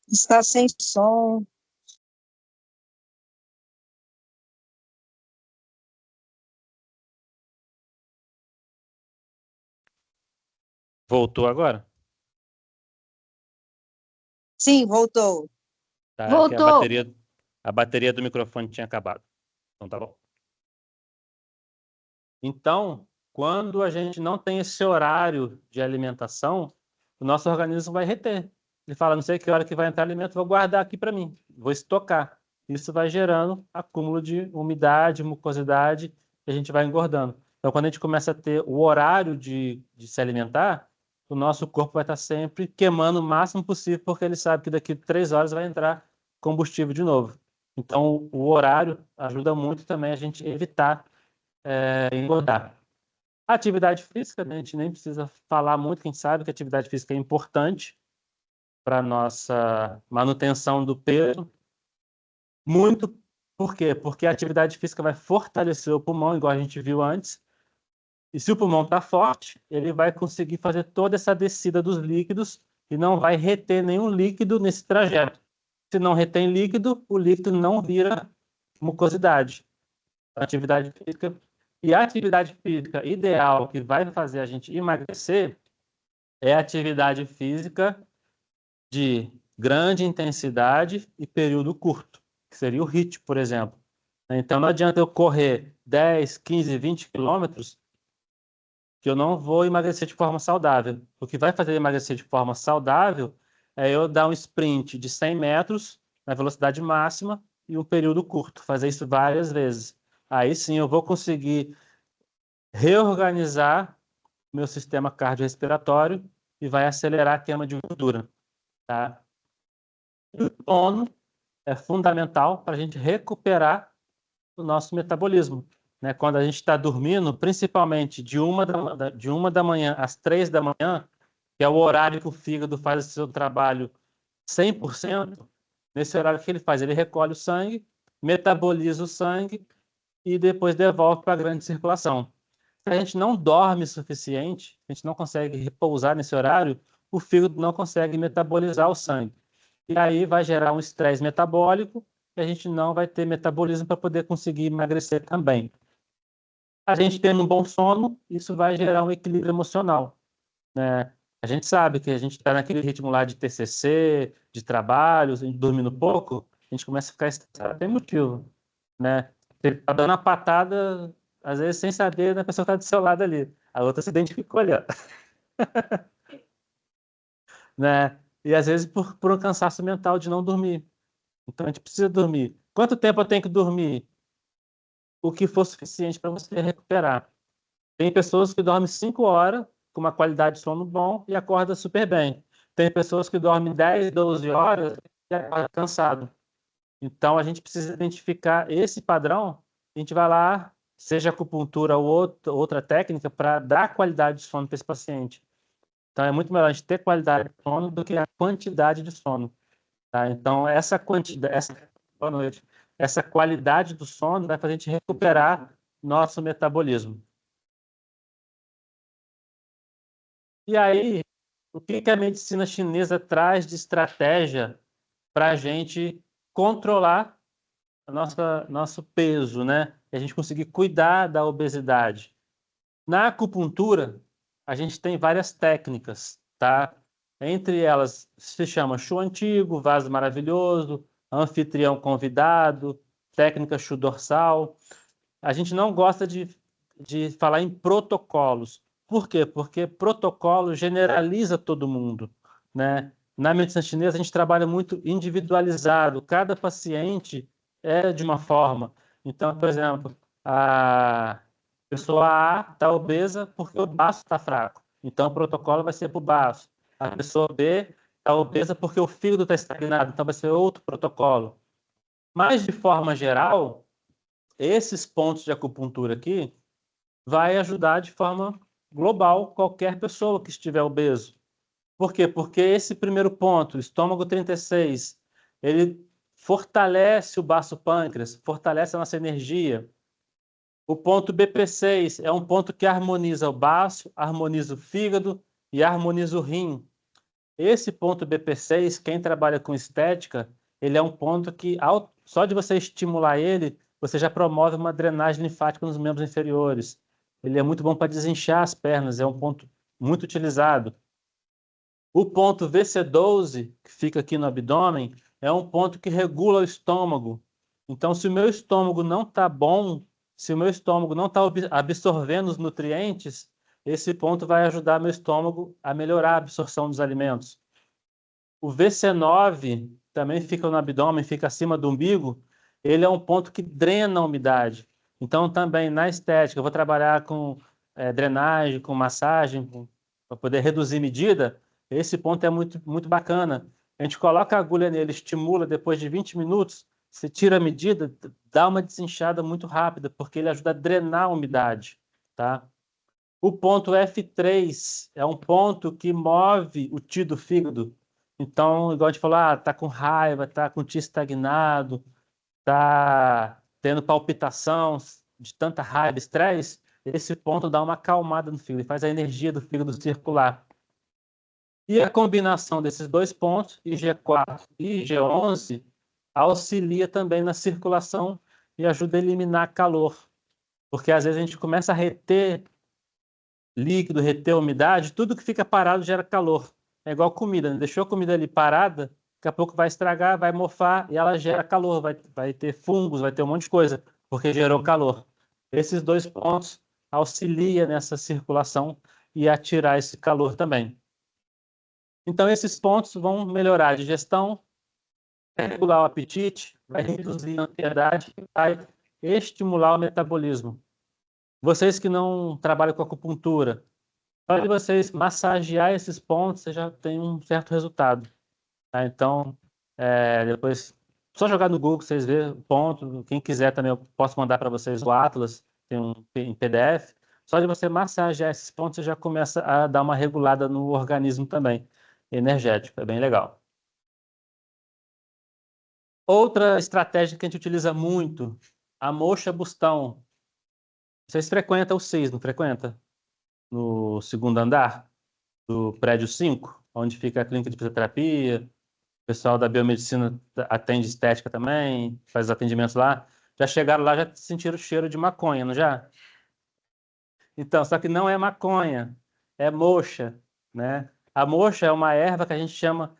Está sem som. Voltou agora? Sim, voltou. Tá, é que Voltou. a bateria do microfone tinha acabado. Então tá bom. Então, quando a gente não tem esse horário de alimentação, o nosso organismo vai reter. Ele fala, não sei que hora que vai entrar alimento, vou guardar aqui para mim, vou estocar. isso vai gerando acúmulo de umidade, mucosidade, e a gente vai engordando. Então, quando a gente começa a ter o horário de se alimentar, o nosso corpo vai estar sempre queimando o máximo possível, porque ele sabe que daqui a 3 horas vai entrar combustível de novo. Então, o horário ajuda muito também a gente evitar engordar. A atividade física, né, a gente nem precisa falar muito, quem sabe que a atividade física é importante para a nossa manutenção do peso. Muito, por quê? Porque a atividade física vai fortalecer o pulmão, igual a gente viu antes. E se o pulmão está forte, ele vai conseguir fazer toda essa descida dos líquidos e não vai reter nenhum líquido nesse trajeto. Se não retém líquido, o líquido não vira mucosidade. Atividade física. E a atividade física ideal que vai fazer a gente emagrecer é a atividade física de grande intensidade e período curto, que seria o HIIT, por exemplo. Então, não adianta eu correr 10, 15, 20 quilômetros que eu não vou emagrecer de forma saudável. O que vai fazer emagrecer de forma saudável é eu dar um sprint de 100 metros na velocidade máxima e um período curto, fazer isso várias vezes. Aí sim eu vou conseguir reorganizar meu sistema cardiorrespiratório e vai acelerar a queima de gordura, tá? E o sono é fundamental para a gente recuperar o nosso metabolismo, né? Quando a gente está dormindo, principalmente de uma da manhã às 3 da manhã, que é o horário que o fígado faz o seu trabalho 100%, nesse horário que ele faz, ele recolhe o sangue, metaboliza o sangue e depois devolve para a grande circulação. Se a gente não dorme o suficiente, a gente não consegue repousar nesse horário, o fígado não consegue metabolizar o sangue. E aí vai gerar um estresse metabólico e a gente não vai ter metabolismo para poder conseguir emagrecer também. A gente tendo um bom sono, isso vai gerar um equilíbrio emocional, né? A gente sabe que a gente está naquele ritmo lá de TCC, de trabalho, dormindo pouco, a gente começa a ficar estressado, tem motivo, né? Você está dando uma patada, às vezes sem saber, na pessoa que está do seu lado ali. A outra se identificou ali, ó. Né? E às vezes por um cansaço mental de não dormir. Então a gente precisa dormir. Quanto tempo eu tenho que dormir? O que for suficiente para você recuperar. Tem pessoas que dormem 5 horas com uma qualidade de sono bom e acorda super bem. Tem pessoas que dormem 10, 12 horas e acorda cansado. Então a gente precisa identificar esse padrão. A gente vai lá, seja acupuntura ou outra técnica, para dar qualidade de sono para esse paciente. Então é muito melhor a gente ter qualidade de sono do que a quantidade de sono. Tá? Então, boa noite. Essa qualidade do sono vai fazer a gente recuperar nosso metabolismo. E aí, o que a medicina chinesa traz de estratégia para a gente controlar nosso peso, né? E a gente conseguir cuidar da obesidade. Na acupuntura, a gente tem várias técnicas, tá? Entre elas se chama Chu Antigo, Vaso Maravilhoso, Anfitrião Convidado, técnica Chu Dorsal. A gente não gosta de falar em protocolos. Por quê? Porque protocolo generaliza todo mundo, né? Na medicina chinesa, a gente trabalha muito individualizado. Cada paciente é de uma forma. Então, por exemplo, a pessoa A está obesa porque o baço está fraco. Então, o protocolo vai ser para o baço. A pessoa B está obesa porque o fígado está estagnado. Então, vai ser outro protocolo. Mas, de forma geral, esses pontos de acupuntura aqui vai ajudar de forma global qualquer pessoa que estiver obeso. Por quê? Porque esse primeiro ponto, estômago 36, ele fortalece o baço pâncreas, fortalece a nossa energia. O ponto BP6 é um ponto que harmoniza o baço, harmoniza o fígado e harmoniza o rim. Esse ponto BP6, quem trabalha com estética, ele é um ponto que, só de você estimular ele, você já promove uma drenagem linfática nos membros inferiores. Ele é muito bom para desinchar as pernas, é um ponto muito utilizado. O ponto VC12, que fica aqui no abdômen, é um ponto que regula o estômago. Então, se o meu estômago não está bom, se o meu estômago não está absorvendo os nutrientes, esse ponto vai ajudar meu estômago a melhorar a absorção dos alimentos. O VC9 também fica no abdômen, fica acima do umbigo. ele é um ponto que drena a umidade. Então, também na estética, eu vou trabalhar com drenagem, com massagem, para poder reduzir medida. Esse ponto é muito, muito bacana. A gente coloca a agulha nele, estimula, depois de 20 minutos, você tira a medida, dá uma desinchada muito rápida, porque ele ajuda a drenar a umidade, tá? O ponto F3 é um ponto que move o ti do fígado. Então, igual a gente falou, tá com raiva, tá com ti estagnado, tá tendo palpitação de tanta raiva, estresse, esse ponto dá uma acalmada no fígado e faz a energia do fígado circular. E a combinação desses dois pontos, IG4 e IG11, auxilia também na circulação e ajuda a eliminar calor. Porque às vezes a gente começa a reter líquido, reter umidade, tudo que fica parado gera calor. É igual comida, né? Deixou a comida ali parada, daqui a pouco vai estragar, vai mofar e ela gera calor, vai ter fungos, vai ter um monte de coisa, porque gerou calor. Esses dois pontos auxiliam nessa circulação e a tirar esse calor também. Então, esses pontos vão melhorar a digestão, regular o apetite, vai reduzir a ansiedade e vai estimular o metabolismo. Vocês que não trabalham com acupuntura, só de vocês massagear esses pontos, você já tem um certo resultado. Tá? Então, depois, só jogar no Google, vocês vê o ponto. Quem quiser também, eu posso mandar para vocês o Atlas, tem em PDF. Só de você massagear esses pontos, você já começa a dar uma regulada no organismo também, energético. É bem legal. Outra estratégia que a gente utiliza muito, a moxa bustão. Vocês frequentam o CIS, não frequenta? No segundo andar do prédio 5, onde fica a clínica de fisioterapia. O pessoal da biomedicina atende estética também, faz atendimentos lá. Já chegaram lá, já sentiram o cheiro de maconha, não já? Então, só que não é maconha, é moxa, né? A moxa é uma erva que a gente chama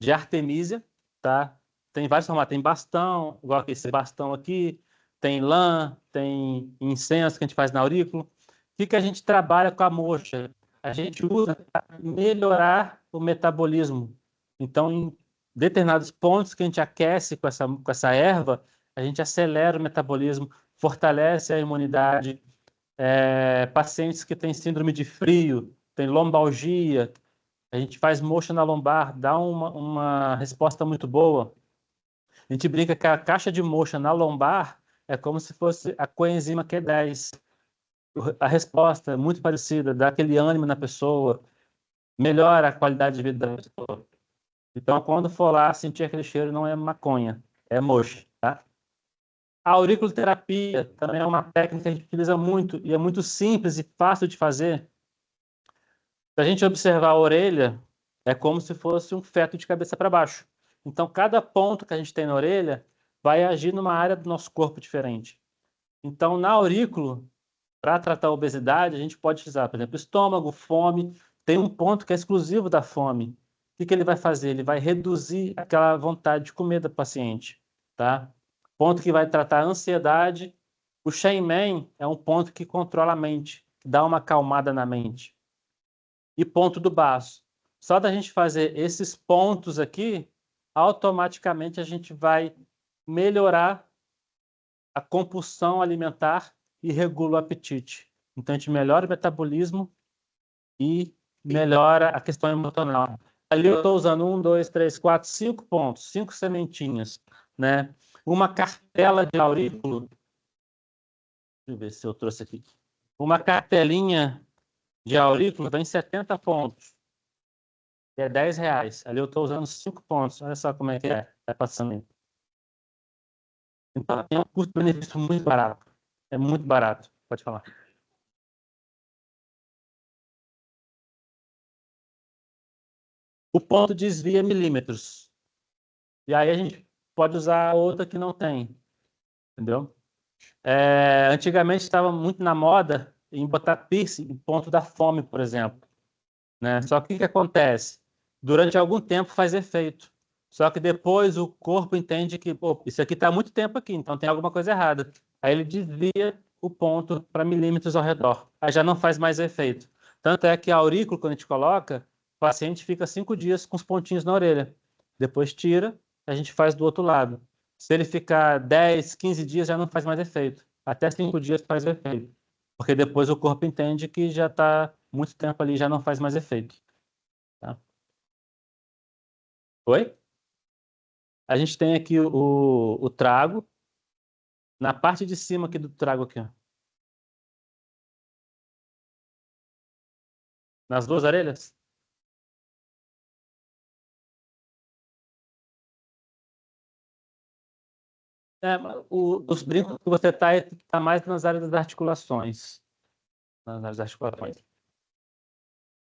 de artemisia, tá? Tem vários formatos, tem bastão, igual esse bastão aqui, tem lã, tem incenso que a gente faz na aurícula. O que a gente trabalha com a moxa? A gente usa para melhorar o metabolismo. Então, em determinados pontos que a gente aquece com essa erva, a gente acelera o metabolismo, fortalece a imunidade. Pacientes que têm síndrome de frio, tem lombalgia, a gente faz moxa na lombar, dá uma resposta muito boa. A gente brinca que a caixa de moxa na lombar é como se fosse a coenzima Q10. A resposta é muito parecida, dá aquele ânimo na pessoa, melhora a qualidade de vida da pessoa. Então, quando for lá sentir aquele cheiro, não é maconha, é moxa, tá? A auriculoterapia também é uma técnica que a gente utiliza muito e é muito simples e fácil de fazer. Se a gente observar a orelha, é como se fosse um feto de cabeça para baixo. Então, cada ponto que a gente tem na orelha vai agir numa área do nosso corpo diferente. Então, na aurículo, para tratar a obesidade, a gente pode utilizar, por exemplo, estômago, fome. Tem um ponto que é exclusivo da fome. O que ele vai fazer? Ele vai reduzir aquela vontade de comer do paciente, tá? Ponto que vai tratar a ansiedade. O Shenmen é um ponto que controla a mente, que dá uma acalmada na mente. E ponto do baço. Só da gente fazer esses pontos aqui, automaticamente a gente vai melhorar a compulsão alimentar e regula o apetite. Então a gente melhora o metabolismo e melhora a questão emocional. Ali eu estou usando 1, 2, 3, 4, 5 pontos, 5 sementinhas, né? Uma cartela de aurículo. Deixa eu ver se eu trouxe aqui. Uma cartelinha de aurículo vem 70 pontos. É R$ 10. Ali eu estou usando 5 pontos. Olha só como é que é. Está passando aí. Então, tem um custo-benefício muito barato. É muito barato. Pode falar. O ponto desvia milímetros. E aí a gente pode usar outra que não tem. Entendeu? Antigamente estava muito na moda em botar piercing em ponto da fome, por exemplo. Né? Só que o que acontece? Durante algum tempo faz efeito. Só que depois o corpo entende que, pô, isso aqui está há muito tempo aqui, então tem alguma coisa errada. Aí ele desvia o ponto para milímetros ao redor. Aí já não faz mais efeito. Tanto é que a aurícula, quando a gente coloca, o paciente fica 5 dias com os pontinhos na orelha. Depois tira, a gente faz do outro lado. Se ele ficar 10, 15 dias, já não faz mais efeito. Até 5 dias faz efeito. Porque depois o corpo entende que já está muito tempo ali, já não faz mais efeito. Tá? Oi? A gente tem aqui o trago. Na parte de cima aqui do trago aqui, ó. Nas duas orelhas. Os brincos que você tá mais nas áreas das articulações. Nas áreas das articulações.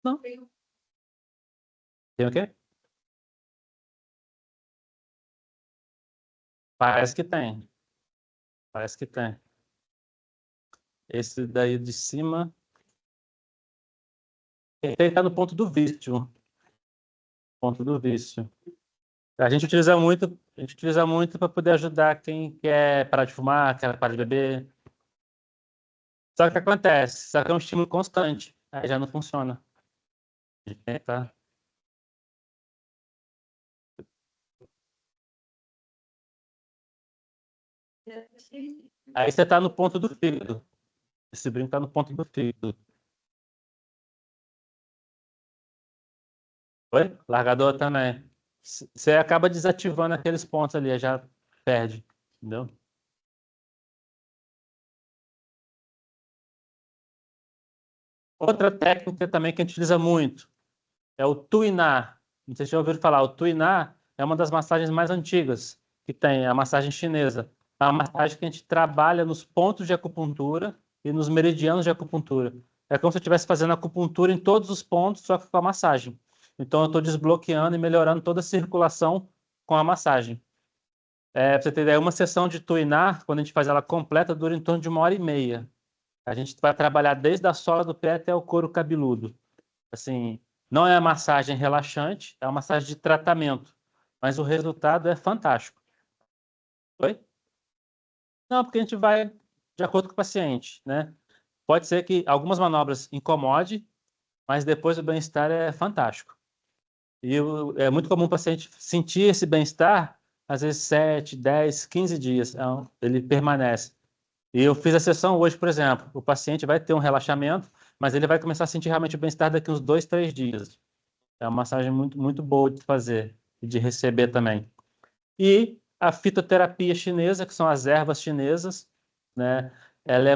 Não. Tem o quê? Parece que tem. Parece que tem. Esse daí de cima. Ele está no ponto do vício. Ponto do vício. A gente utiliza muito para poder ajudar quem quer parar de fumar, quer parar de beber. Só que o que acontece? Só que é um estímulo constante. Aí já não funciona. Tá? Aí você está no ponto do fígado. Esse brinco está no ponto do fígado. Oi? Largador também. Você acaba desativando aqueles pontos ali, já perde. Entendeu? Outra técnica também que a gente utiliza muito é o tuinar. Não sei se já ouviram falar. O tuinar é uma das massagens mais antigas que tem, a massagem chinesa. É uma massagem que a gente trabalha nos pontos de acupuntura e nos meridianos de acupuntura. É como se eu estivesse fazendo acupuntura em todos os pontos, só que com a massagem. Então, eu estou desbloqueando e melhorando toda a circulação com a massagem. Para você ter ideia, uma sessão de tuinar, quando a gente faz ela completa, dura em torno de 1 hora e meia. A gente vai trabalhar desde a sola do pé até o couro cabeludo. Assim, não é uma massagem relaxante, é uma massagem de tratamento, mas o resultado é fantástico. Oi? Não, porque a gente vai de acordo com o paciente, né? Pode ser que algumas manobras incomode, mas depois o bem-estar é fantástico. É muito comum o paciente sentir esse bem-estar, às vezes 7, 10, 15 dias, então, ele permanece. E eu fiz a sessão hoje, por exemplo, o paciente vai ter um relaxamento, mas ele vai começar a sentir realmente o bem-estar daqui uns 2, 3 dias. É uma massagem muito, muito boa de fazer e de receber também. E a fitoterapia chinesa, que são as ervas chinesas, né? Ela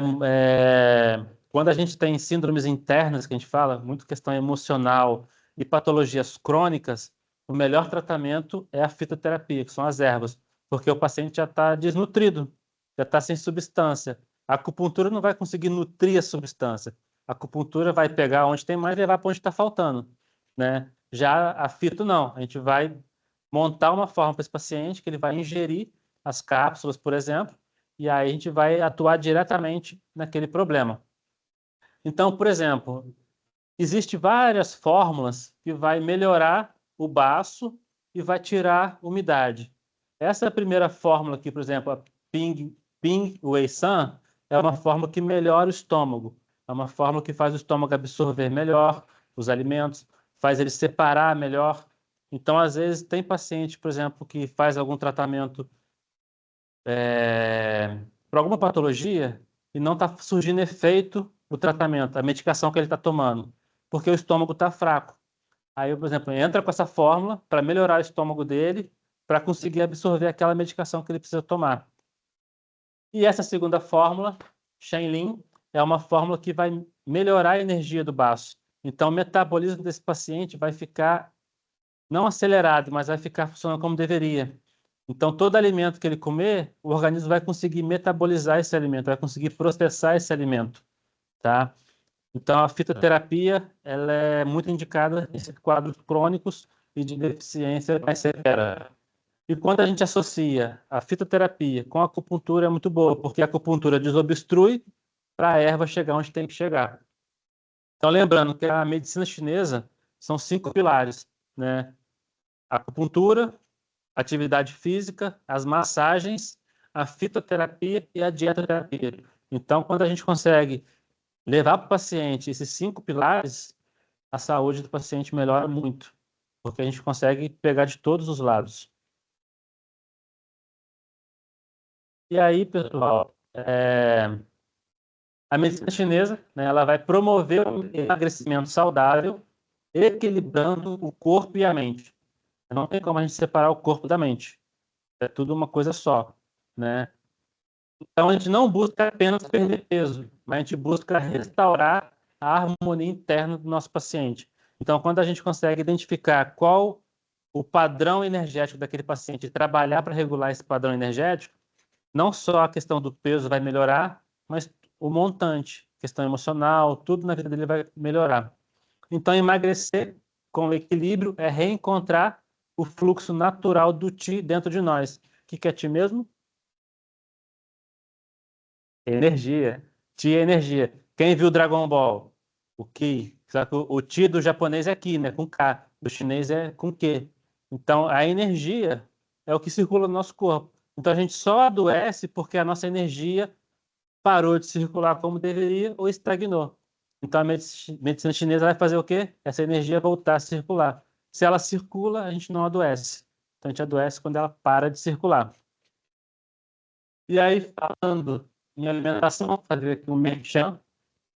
quando a gente tem síndromes internas, que a gente fala, muito questão emocional e patologias crônicas, o melhor tratamento é a fitoterapia, que são as ervas, porque o paciente já está desnutrido, já está sem substância. A acupuntura não vai conseguir nutrir a substância. A acupuntura vai pegar onde tem mais e levar para onde está faltando, né? Já a fito não, a gente vai montar uma forma para esse paciente que ele vai ingerir as cápsulas, por exemplo, e aí a gente vai atuar diretamente naquele problema. Então, por exemplo, existem várias fórmulas que vai melhorar o baço e vai tirar umidade. Essa primeira fórmula aqui, por exemplo, a Ping Wei San, é uma fórmula que melhora o estômago. É uma fórmula que faz o estômago absorver melhor os alimentos, faz ele separar melhor. Então, às vezes, tem paciente, por exemplo, que faz algum tratamento para alguma patologia e não está surgindo efeito do tratamento, a medicação que ele está tomando, porque o estômago está fraco. Aí, por exemplo, entra com essa fórmula para melhorar o estômago dele, para conseguir absorver aquela medicação que ele precisa tomar. E essa segunda fórmula, Shenlin, é uma fórmula que vai melhorar a energia do baço. Então, o metabolismo desse paciente vai ficar não acelerado, mas vai ficar funcionando como deveria. Então, todo alimento que ele comer, o organismo vai conseguir metabolizar esse alimento, vai conseguir processar esse alimento, tá? Então, a fitoterapia, ela é muito indicada em quadros crônicos e de deficiência mais severa. E quando a gente associa a fitoterapia com a acupuntura, é muito boa, porque a acupuntura desobstrui para a erva chegar onde tem que chegar. Então, lembrando que a medicina chinesa são 5 pilares, né? A acupuntura, atividade física, as massagens, a fitoterapia e a dietoterapia. Então, quando a gente consegue levar para o paciente esses 5 pilares, a saúde do paciente melhora muito, porque a gente consegue pegar de todos os lados. E aí, pessoal, a medicina chinesa, né, ela vai promover o emagrecimento saudável, equilibrando o corpo e a mente. Não tem como a gente separar o corpo da mente. É tudo uma coisa só, né? Então, a gente não busca apenas perder peso, mas a gente busca restaurar a harmonia interna do nosso paciente. Então, quando a gente consegue identificar qual o padrão energético daquele paciente e trabalhar para regular esse padrão energético, não só a questão do peso vai melhorar, mas o montante, questão emocional, tudo na vida dele vai melhorar. Então, emagrecer com equilíbrio é reencontrar o fluxo natural do Ti dentro de nós. O que é Ti mesmo? Energia. Ti é energia. Quem viu Dragon Ball? O Ki. Só que o Ti do japonês é Ki, né? Com K. Do chinês é com Q. Então, a energia é o que circula no nosso corpo. Então, a gente só adoece porque a nossa energia parou de circular como deveria ou estagnou. Então, a medicina chinesa vai fazer o quê? Essa energia voltar a circular. Se ela circula, a gente não adoece. Então, a gente adoece quando ela para de circular. E aí, falando em alimentação, fazer aqui um merchan,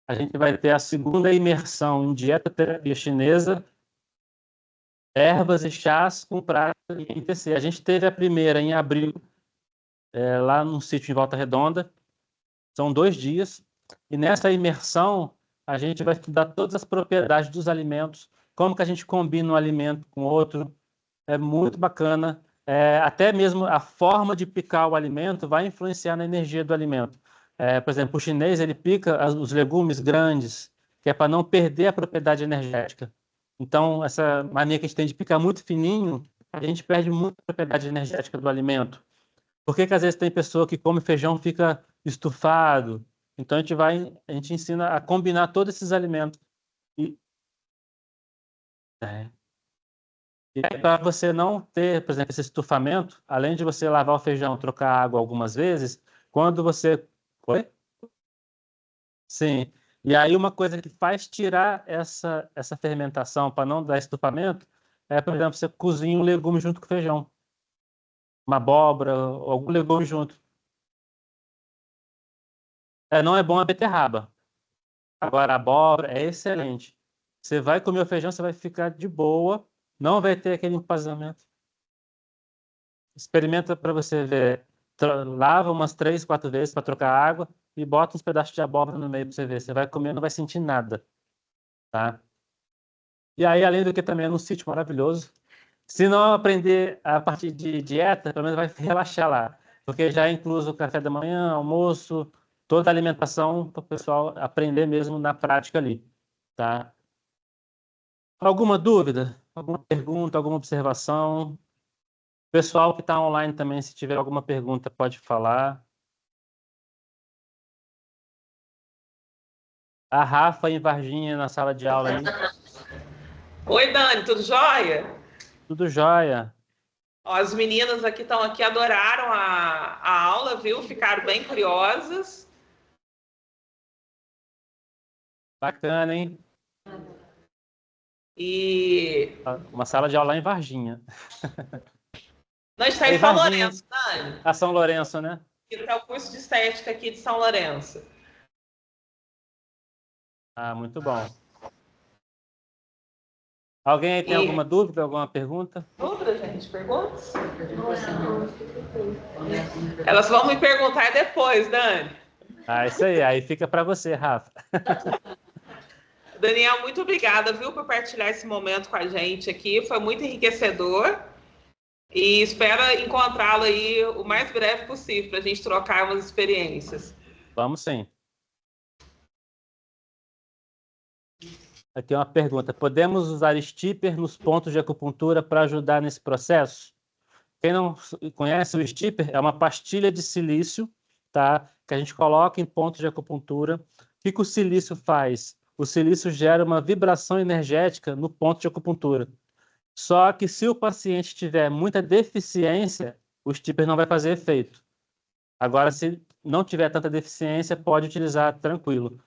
a gente vai ter a segunda imersão em dietoterapia chinesa, ervas e chás com prática em ITC. A gente teve a primeira em abril, lá no sítio em Volta Redonda. São 2 dias. E nessa imersão, a gente vai estudar todas as propriedades dos alimentos, como que a gente combina um alimento com outro. É muito bacana. Até mesmo a forma de picar o alimento vai influenciar na energia do alimento. Por exemplo, o chinês ele pica os legumes grandes, que é para não perder a propriedade energética. Então, essa mania que a gente tem de picar muito fininho, a gente perde muita propriedade energética do alimento. Por que que às vezes tem pessoa que come feijão e fica estufado? Então a gente ensina a combinar todos esses alimentos. E, é, e para você não ter, por exemplo, esse estufamento, além de você lavar o feijão, trocar água algumas vezes, quando você. Oi? Sim. E aí uma coisa que faz tirar essa fermentação para não dar estufamento é, por exemplo, você cozinha um legume junto com o feijão. Uma abóbora, ou algum legume junto. Não é bom a beterraba. Agora, a abóbora é excelente. Você vai comer o feijão, você vai ficar de boa, não vai ter aquele empasamento. Experimenta para você ver. Lava umas 3, 4 vezes para trocar água e bota uns pedaços de abóbora no meio para você ver. Você vai comer, não vai sentir nada, tá? E aí, além do que também é um sítio maravilhoso. Se não aprender a partir de dieta, pelo menos vai relaxar lá. Porque já é incluso o café da manhã, almoço, toda a alimentação para o pessoal aprender mesmo na prática ali, tá? Alguma dúvida? Alguma pergunta, alguma observação? Pessoal que está online também, se tiver alguma pergunta, pode falar. A Rafa em Varginha na sala de aula aí. Oi, Dani, tudo jóia? Tudo jóia. Ó, as meninas aqui estão aqui, adoraram a aula, viu? Ficaram bem curiosas. Bacana, hein? E Uma sala de aula em Varginha. nós estamos em São Lourenço, Dani. A São Lourenço, né? Que está o curso de estética aqui de São Lourenço. Ah, muito bom. Alguém aí tem alguma dúvida, alguma pergunta? Dúvida, gente? Perguntas? Elas vão me perguntar depois, Dani. Ah, isso aí. Aí fica para você, Rafa. Daniel, muito obrigada, viu, por partilhar esse momento com a gente aqui. Foi muito enriquecedor. E espero encontrá-lo aí o mais breve possível para a gente trocar umas experiências. Vamos sim. Aqui é uma pergunta. Podemos usar stipper nos pontos de acupuntura para ajudar nesse processo? Quem não conhece o stipper, é uma pastilha de silício, tá? Que a gente coloca em pontos de acupuntura. O que o silício faz? O silício gera uma vibração energética no ponto de acupuntura. Só que se o paciente tiver muita deficiência, o stipper não vai fazer efeito. Agora, se não tiver tanta deficiência, pode utilizar tranquilo.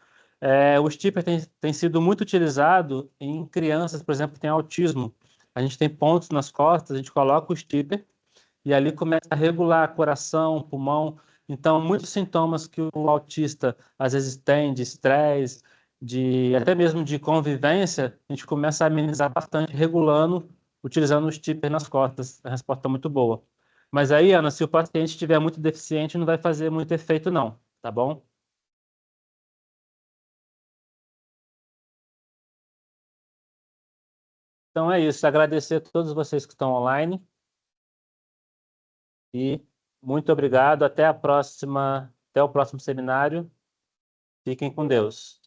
O stipper tem sido muito utilizado em crianças, por exemplo, que têm autismo. A gente tem pontos nas costas, a gente coloca o stipper e ali começa a regular coração, pulmão. Então, muitos sintomas que o autista às vezes tem, de estresse, até mesmo de convivência, a gente começa a amenizar bastante, regulando, utilizando o stipper nas costas. A resposta é muito boa. Mas aí, Ana, se o paciente estiver muito deficiente, não vai fazer muito efeito, não, tá bom? Então é isso. Agradecer a todos vocês que estão online. E muito obrigado. Até a próxima, até o próximo seminário. Fiquem com Deus.